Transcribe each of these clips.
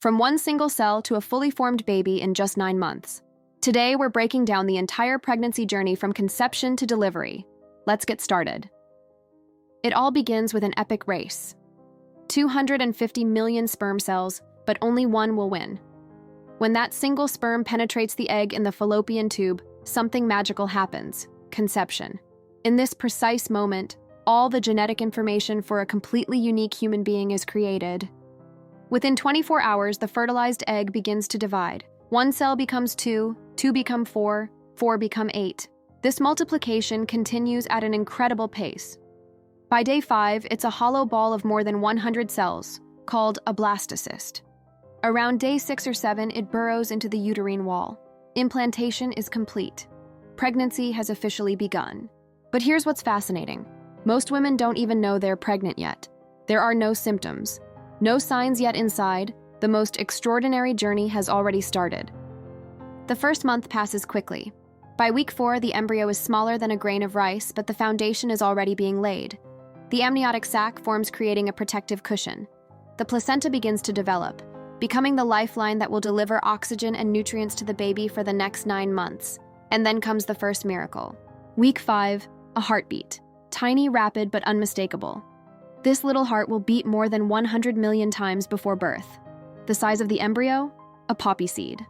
from one single cell to a fully formed baby in just 9 months. Today, we're breaking down the entire pregnancy journey from conception to delivery. Let's get started. It all begins with an epic race. 250 million sperm cells, but only one will win. When that single sperm penetrates the egg in the fallopian tube, something magical happens: conception. In this precise moment, all the genetic information for a completely unique human being is created. Within 24 hours, the fertilized egg begins to divide. 1 cell becomes 2, 2 become 4, 4 become 8. This multiplication continues at an incredible pace. By day 5, it's a hollow ball of more than 100 cells, called a blastocyst. Around day 6 or 7, it burrows into the uterine wall. Implantation is complete. Pregnancy has officially begun. But here's what's fascinating. Most women don't even know they're pregnant yet. There are no symptoms, no signs yet inside. The most extraordinary journey has already started. The first month passes quickly. By week 4, the embryo is smaller than a grain of rice, but the foundation is already being laid. The amniotic sac forms, creating a protective cushion. The placenta begins to develop, becoming the lifeline that will deliver oxygen and nutrients to the baby for the next 9 months. And then comes the first miracle. Week 5, a heartbeat. Tiny, rapid, but unmistakable. This little heart will beat more than 100 million times before birth. The size of the embryo? A poppy seed.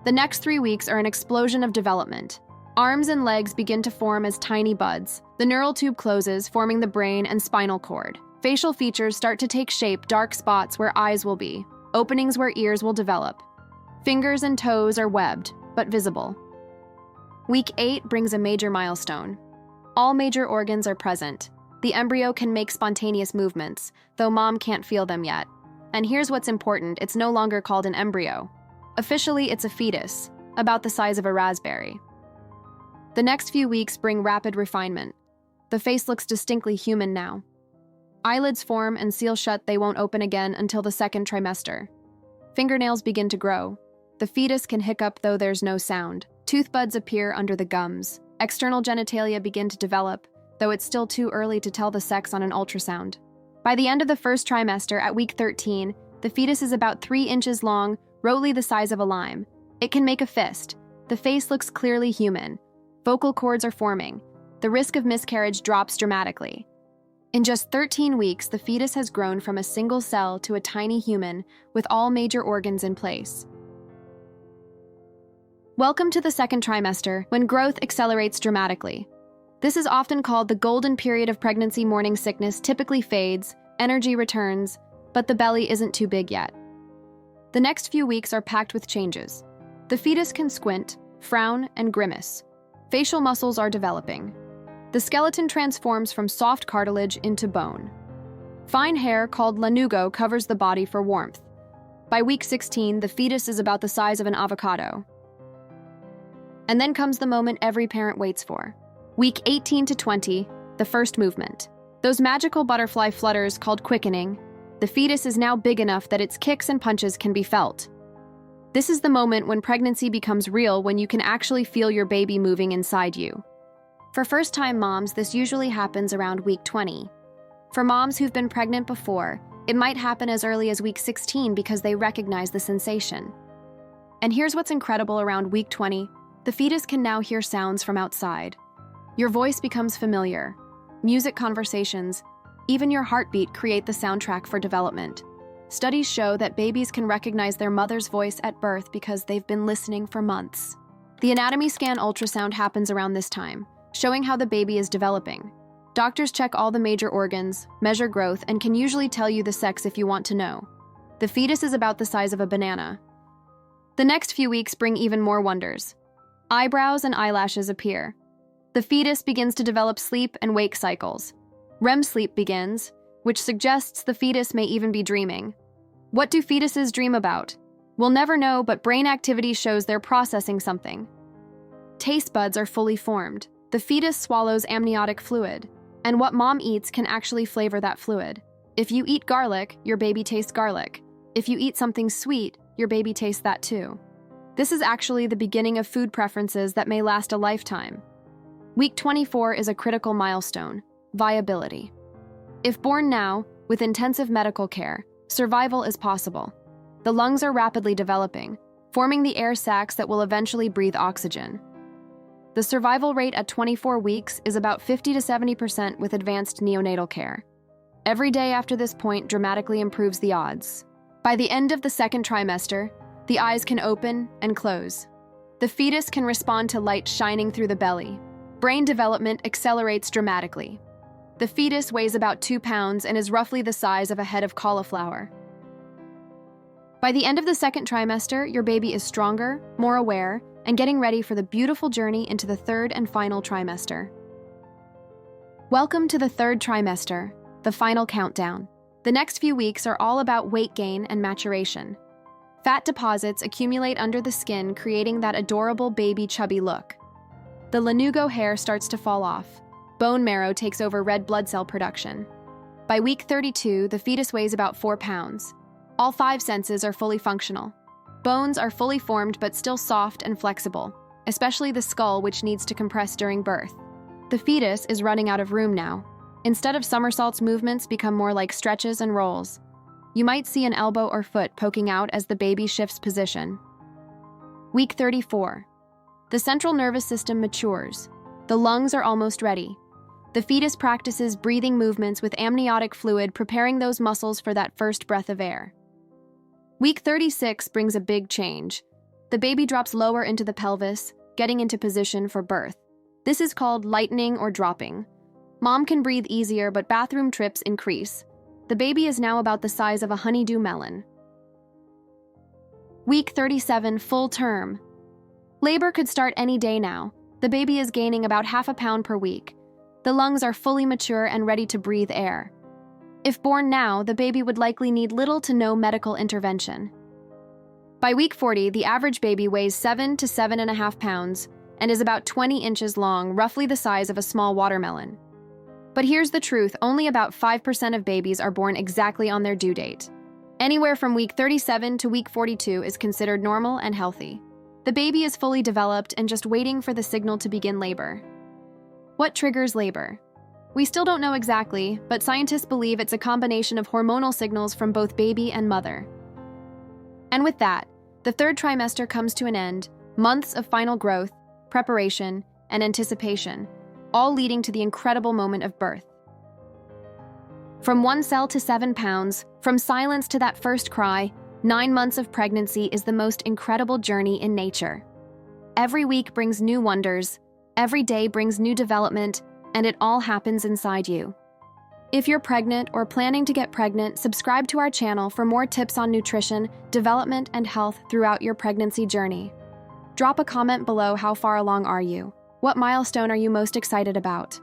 The next 3 weeks are an explosion of development. Arms and legs begin to form as tiny buds. The neural tube closes, forming the brain and spinal cord. Facial features start to take shape, dark spots where eyes will be, openings where ears will develop. Fingers and toes are webbed, but visible. Week 8 brings a major milestone. All major organs are present. The embryo can make spontaneous movements, though mom can't feel them yet. And here's what's important: it's no longer called an embryo. Officially, it's a fetus, about the size of a raspberry. The next few weeks bring rapid refinement. The face looks distinctly human now. Eyelids form and seal shut. They won't open again until the 2nd trimester. Fingernails begin to grow. The fetus can hiccup, though there's no sound. Tooth buds appear under the gums. External genitalia begin to develop, though it's still too early to tell the sex on an ultrasound. By the end of the 1st trimester, at week 13, the fetus is about 3 inches long, roughly the size of a lime. It can make a fist. The face looks clearly human. Vocal cords are forming. The risk of miscarriage drops dramatically. In just 13 weeks, the fetus has grown from a single cell to a tiny human with all major organs in place. Welcome to the 2nd trimester, when growth accelerates dramatically. This is often called the golden period of pregnancy. Morning sickness typically fades, energy returns, but the belly isn't too big yet. The next few weeks are packed with changes. The fetus can squint, frown, and grimace. Facial muscles are developing. The skeleton transforms from soft cartilage into bone. Fine hair, called lanugo, covers the body for warmth. By week 16, the fetus is about the size of an avocado. And then comes the moment every parent waits for. Week 18 to 20, the first movement. Those magical butterfly flutters called quickening. The fetus is now big enough that its kicks and punches can be felt. This is the moment when pregnancy becomes real, when you can actually feel your baby moving inside you. For first-time moms, this usually happens around week 20. For moms who've been pregnant before, it might happen as early as week 16 because they recognize the sensation. And here's what's incredible: around week 20, the fetus can now hear sounds from outside. Your voice becomes familiar. Music, conversations, even your heartbeat create the soundtrack for development. Studies show that babies can recognize their mother's voice at birth because they've been listening for months. The anatomy scan ultrasound happens around this time, showing how the baby is developing. Doctors check all the major organs, measure growth, and can usually tell you the sex if you want to know. The fetus is about the size of a banana. The next few weeks bring even more wonders. Eyebrows and eyelashes appear. The fetus begins to develop sleep and wake cycles. REM sleep begins, which suggests the fetus may even be dreaming. What do fetuses dream about? We'll never know, but brain activity shows they're processing something. Taste buds are fully formed. The fetus swallows amniotic fluid, and what mom eats can actually flavor that fluid. If you eat garlic, your baby tastes garlic. If you eat something sweet, your baby tastes that too. This is actually the beginning of food preferences that may last a lifetime. Week 24 is a critical milestone: viability. If born now, with intensive medical care, survival is possible. The lungs are rapidly developing, forming the air sacs that will eventually breathe oxygen. The survival rate at 24 weeks is about 50 to 70% with advanced neonatal care. Every day after this point dramatically improves the odds. By the end of the second trimester, the eyes can open and close. The fetus can respond to light shining through the belly. Brain development accelerates dramatically. The fetus weighs about 2 pounds and is roughly the size of a head of cauliflower. By the end of the second trimester, your baby is stronger, more aware, and getting ready for the beautiful journey into the third and final trimester. Welcome to the third trimester, the final countdown. The next few weeks are all about weight gain and maturation. Fat deposits accumulate under the skin, creating that adorable baby chubby look. The lanugo hair starts to fall off. Bone marrow takes over red blood cell production. By week 32, the fetus weighs about 4 pounds. All 5 senses are fully functional. Bones are fully formed but still soft and flexible, especially the skull, which needs to compress during birth. The fetus is running out of room now. Instead of somersaults, movements become more like stretches and rolls. You might see an elbow or foot poking out as the baby shifts position. Week 34. The central nervous system matures. The lungs are almost ready. The fetus practices breathing movements with amniotic fluid, preparing those muscles for that first breath of air. Week 36 brings a big change. The baby drops lower into the pelvis, getting into position for birth. This is called lightening or dropping. Mom can breathe easier, but bathroom trips increase. The baby is now about the size of a honeydew melon. Week 37, full term. Labor could start any day now. The baby is gaining about half a pound per week. The lungs are fully mature and ready to breathe air. If born now, the baby would likely need little to no medical intervention. By week 40, the average baby weighs 7 to 7.5 pounds and is about 20 inches long, roughly the size of a small watermelon. But here's the truth, only about 5% of babies are born exactly on their due date. Anywhere from week 37 to week 42 is considered normal and healthy. The baby is fully developed and just waiting for the signal to begin labor. What triggers labor? We still don't know exactly, but scientists believe it's a combination of hormonal signals from both baby and mother. And with that, the third trimester comes to an end, months of final growth, preparation, and anticipation, all leading to the incredible moment of birth. From 1 cell to 7 pounds, from silence to that first cry, 9 months of pregnancy is the most incredible journey in nature. Every week brings new wonders, every day brings new development, and it all happens inside you. If you're pregnant or planning to get pregnant, subscribe to our channel for more tips on nutrition, development, and health throughout your pregnancy journey. Drop a comment below. How far along are you? What milestone are you most excited about?